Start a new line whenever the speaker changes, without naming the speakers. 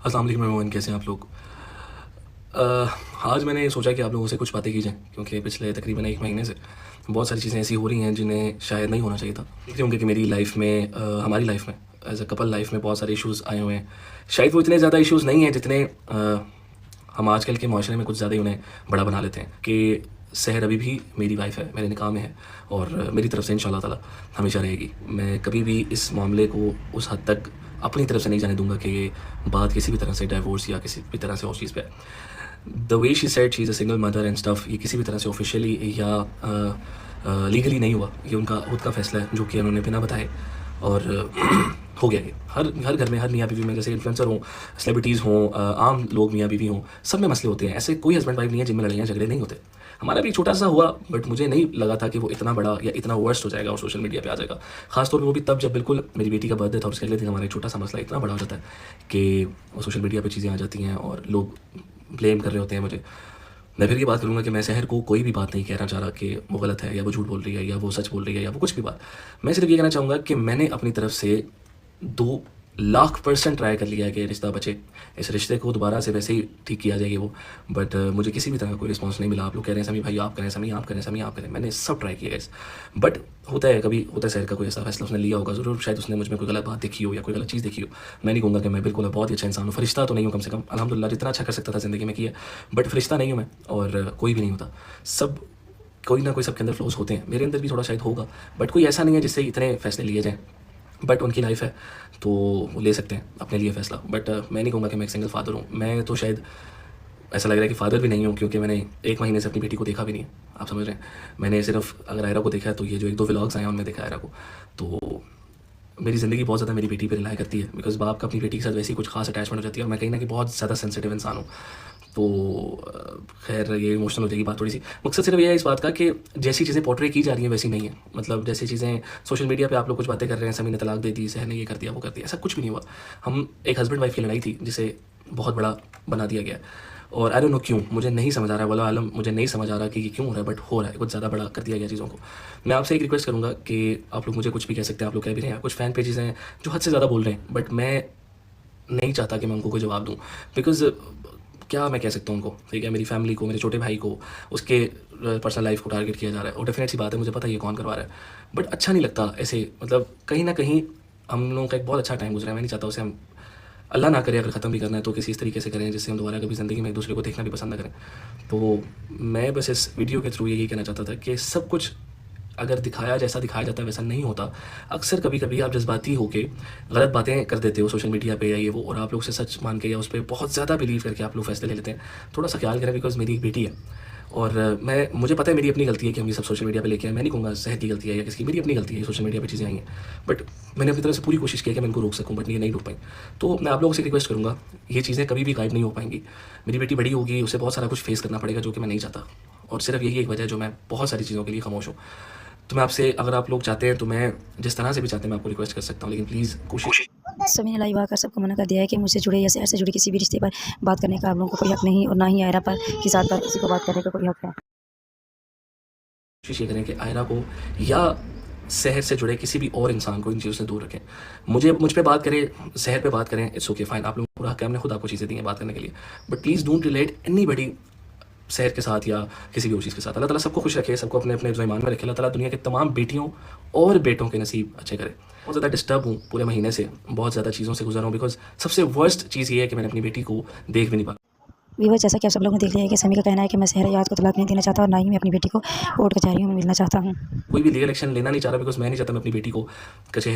अस्सलाम वालेकुम एवरीवन, कैसे हैं आप लोग। आज मैंने सोचा कि आप लोगों से कुछ बातें की जाएँ, क्योंकि पिछले तकरीबन 1 महीने से बहुत सारी चीज़ें ऐसी हो रही हैं जिन्हें शायद नहीं होना चाहिए था। देख रहे होंगे कि मेरी लाइफ में हमारी लाइफ में एज़ अ कपल लाइफ में बहुत सारे इश्यूज़ आए हुए हैं। शायद वो इतने ज़्यादा इश्यूज़ नहीं हैं जितने हम आजकल के माशरे में कुछ ज़्यादा ही उन्हें बड़ा बना लेते हैं कि सहर अभी भी मेरी वाइफ़ है, मेरे निकाह में है और मेरी तरफ से इंशाल्लाह ताला हमेशा रहेगी। मैं कभी भी इस मामले को उस हद तक अपनी तरफ से नहीं जाने दूंगा कि ये बात किसी भी तरह से डाइवोर्स या किसी भी तरह से उस चीज़ पे the way she said she is a single mother and stuff, ये किसी भी तरह से ऑफिशियली या लीगली नहीं हुआ। ये उनका खुद का फैसला है जो कि उन्होंने बिना बताए और हो गया। ये हर घर में, हर मियाँ बीवी में, जैसे इन्फ्लुएंसर हों, सेलिब्रिटीज़ हों, आम लोग मियाँ बीवी हों, सब में मसले होते हैं। ऐसे कोई हस्बैंड वाइफ नहीं है जिनमें लड़ाइयाँ झगड़े नहीं होते। हमारा भी छोटा सा हुआ, बट मुझे नहीं लगा था कि वो इतना बड़ा या इतना वर्स्ट हो जाएगा और सोशल मीडिया पे आ जाएगा। खासतौर पर वो भी तब जब बिल्कुल मेरी बेटी का बर्थडे था और उसके अगले दिन हमारा एक छोटा सा मसला इतना बड़ा हो जाता है कि वो सोशल मीडिया पे चीज़ें आ जाती हैं और लोग ब्लेम कर रहे होते हैं मुझे। मैं फिर ये बात करूँगा कि मैं सहर को कोई भी बात नहीं कहना चाह रहा कि वो गलत है या वो झूठ बोल रही है या वो सच बोल रही है या वो कुछ भी बात। मैं सिर्फ ये कहना चाहूँगा कि मैंने अपनी तरफ से 2 लाख% ट्राई कर लिया है कि रिश्ता बचे, इस रिश्ते को दोबारा से वैसे ही ठीक किया जाएगी वो। बट मुझे किसी भी तरह का कोई रिस्पांस नहीं मिला। आप लोग कह रहे हैं समी भाई आप करें, समी आप करें, समी आप करें, मैंने सब ट्राई किया गाइस। बट होता है, कभी होता है सहर का कोई ऐसा फैसला उसने लिया होगा ज़रूर, शायद उसने मुझ में कोई गलत बात देखी हो या कोई गलत चीज़ देखी हो। मैं नहीं कहूँगा कि मैं बिल्कुल बहुत ही अच्छा इंसान हूँ, फरिश्ता तो नहीं हूँ, कम से कम अल्हम्दुलिल्लाह जितना अच्छा कर सकता था ज़िंदगी में किया, बट फरिश्ता नहीं हूँ मैं और कोई भी नहीं होता। सब कोई ना कोई सबके अंदर फ्लॉज होते हैं, मेरे अंदर भी थोड़ा शायद होगा, बट कोई ऐसा नहीं है जिससे इतने फैसले लिए जाएँ। बट उनकी लाइफ है तो वो ले सकते हैं अपने लिए फ़ैसला। बट मैं नहीं कहूँगा कि मैं एक सिंगल फादर हूँ। मैं तो शायद ऐसा लग रहा है कि फ़ादर भी नहीं हूँ, क्योंकि मैंने 1 महीने से अपनी बेटी को देखा भी नहीं है। आप समझ रहे हैं, मैंने सिर्फ अगर आयरा को देखा है तो ये जो 1-2 व्लॉग्स आए हैं उनमें देखा है आयरा को। तो मेरी ज़िंदगी बहुत ज़्यादा मेरी बेटी पे रिलाई करती है, बिकॉज़ बाप का अपनी बेटी के साथ वैसे ही कुछ खास अटैचमेंट हो जाती है और मैं कहीं ना कहीं बहुत ज़्यादा सेंसिटिव इंसान हूँ। तो खैर ये इमोशनल हो जाएगी बात थोड़ी सी। मकसद सिर्फ ये है इस बात का कि जैसी चीज़ें पोर्ट्रे की जा रही हैं वैसी नहीं है। मतलब जैसी चीज़ें सोशल मीडिया पे आप लोग कुछ बातें कर रहे हैं, समी ने तलाक दे दी, सहर ने ये कर दिया, वो कर दिया, ऐसा कुछ भी नहीं हुआ। हम एक हस्बैंड वाइफ की लड़ाई थी जिसे बहुत बड़ा बना दिया गया और आई डोंट नो क्यों, मुझे नहीं समझ आ रहा है, वाला आलम मुझे नहीं समझ आ रहा कि ये क्यों हो रहा है, बट हो रहा है, कुछ ज़्यादा बड़ा कर दिया गया चीज़ों को। मैं आपसे एक रिक्वेस्ट करूँगा कि आप लोग मुझे कुछ भी कह सकते हैं, आप लोग कह भी रहे हैं, कुछ फ़ैन पेजेस हैं जो हद से ज़्यादा बोल रहे हैं, बट मैं नहीं चाहता कि मैं उनको कोई जवाब दूँ। बिकॉज़ क्या मैं कह सकता हूँ उनको, ठीक है, मेरी फैमिली को, मेरे छोटे भाई को, उसके पर्सनल लाइफ को टारगेट किया जा रहा है और डेफिनेट सी बात है, मुझे पता है ये कौन करवा रहा है, बट अच्छा नहीं लगता ऐसे। मतलब कहीं ना कहीं हम लोगों का एक बहुत अच्छा टाइम गुजरा है, मैं नहीं चाहता उसे हम, अल्लाह ना करे अगर ख़त्म भी करना है तो किसी इस तरीके से करें जिससे हम दोबारा कभी ज़िंदगी में एक दूसरे को देखना भी पसंद ना करें। तो मैं बस इस वीडियो के थ्रू यही कहना चाहता था कि सब कुछ अगर दिखाया जैसा दिखाया जाता है वैसा नहीं होता। अक्सर कभी कभी आप जज्बाती होके गलत बातें कर देते हो सोशल मीडिया पे या ये वो, और आप लोग से सच मान के या उस पर बहुत ज़्यादा बिलीव करके आप लोग फैसले ले लेते हैं। थोड़ा सा ख्याल करें, बिकॉज मेरी एक बेटी है और मुझे पता है मेरी अपनी गलती है कि हम ये सब सोशल मीडिया पे लेके आए। मैं नहीं कहूँगा सहर की गलती है या किसी की, मेरी अपनी गलती है, सोशल मीडिया पे चीज़ें आई हैं, बट मैंने अपनी तरफ से पूरी कोशिश की है कि मैं इनको रोक सकूँ, बट ये नहीं रोक पाई। तो मैं आप लोगों से रिक्वेस्ट करूँगा, ये चीज़ें कभी भी गायब नहीं हो पाएंगी। मेरी बेटी बड़ी होगी, उसे बहुत सारा कुछ फेस करना पड़ेगा जो कि मैं नहीं चाहता, और सिर्फ यही एक वजह है जो मैं बहुत सारी चीज़ों के लिए खामोश हूँ। तो मैं आपसे, अगर आप लोग चाहते हैं तो मैं जिस तरह से भी चाहते हैं मैं आपको रिक्वेस्ट कर सकता हूँ, लेकिन प्लीज़ कोशिश।
सभी ने लाइव आकर सबको मना कर दिया है कि मुझसे जुड़े या सहर से जुड़े किसी भी रिश्ते पर बात करने का आप लोगों को कोई हक नहीं, और ना ही आयरा पर की साथ पर किसी को बात करने का कोई हक है।
कोशिश ये करें कि आयरा को या शहर से जुड़े किसी भी और इंसान को इन चीज़ों से दूर रखें। मुझ पे बात करें, शहर पे बात करें, इट्स ओके फाइन, आप लोगों को पूरा हक है, हमने खुद आपको चीज़ें दी हैं बात करने के लिए, but please don't relate anybody शहर के साथ या किसी भी और चीज़ के साथ। अल्लाह ताला सबको खुश रखे, सबको अपने अपने ईमान में रखे। अल्लाह ताला दुनिया के तमाम बेटियों और बेटों के नसीब अच्छे करे। बहुत ज़्यादा डिस्टर्ब हूँ पूरे महीने से, बहुत ज़्यादा चीज़ों से गुजर रहा हूँ, बिकॉज सबसे वर्स्ट चीज़ ये है कि मैंने अपनी बेटी को देख भी नहीं पा।
व्यूअर्स, जैसा कि आप सब लोगों ने देख लिया है कि समी का कहना है कि मैं सहर याद को तलाक नहीं देना चाहता और ना ही मैं अपनी बेटी को कोर्ट कचहरियों में मिलना चाहता हूँ।
कोई भी लीगल एक्शन लेना नहीं चाह रहा, बिकॉज मैं नहीं चाहता मैं अपनी बेटी को कचहरी